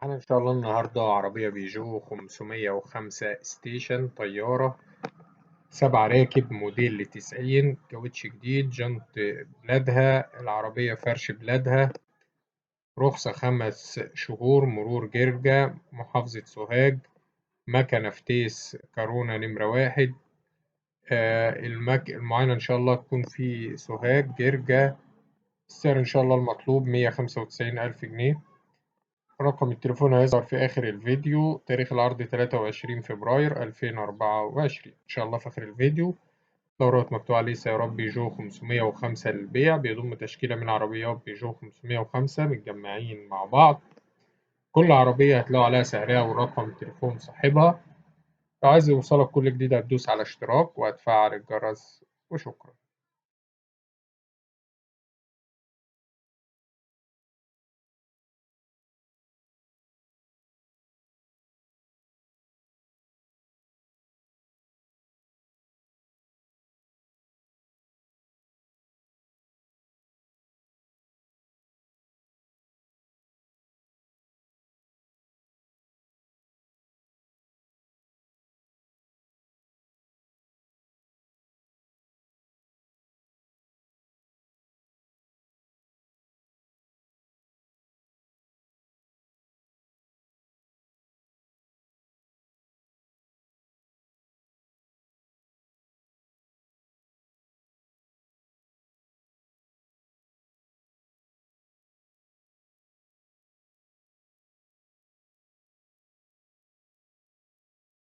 معانا إن شاء الله النهاردة عربية بيجو 505 ستيشن طيارة 7 راكب موديل 90 كاوتش جديد جنط بلادها العربية فرش بلادها رخصة 5 شهور مرور جرجا محافظة سوهاج مكنة فتيس كارونا نمرة 1 المعاينة إن شاء الله تكون في سوهاج جرجا. السعر إن شاء الله المطلوب 195,000 جنيه. رقم التليفون هيظهر في آخر الفيديو. تاريخ العرض 23 فبراير 2024 إن شاء الله في آخر الفيديو. دورات مكتوب عليه سيارات بيجو 505 للبيع، بيضم تشكيلة من عربيات بيجو 505 متجمعين مع بعض. كل عربية هتلاقوا عليها سعرها ورقم تليفون صاحبها. لو عايز يوصلك كل جديد هتدوس على اشتراك وهتفعل الجرس وشكرا.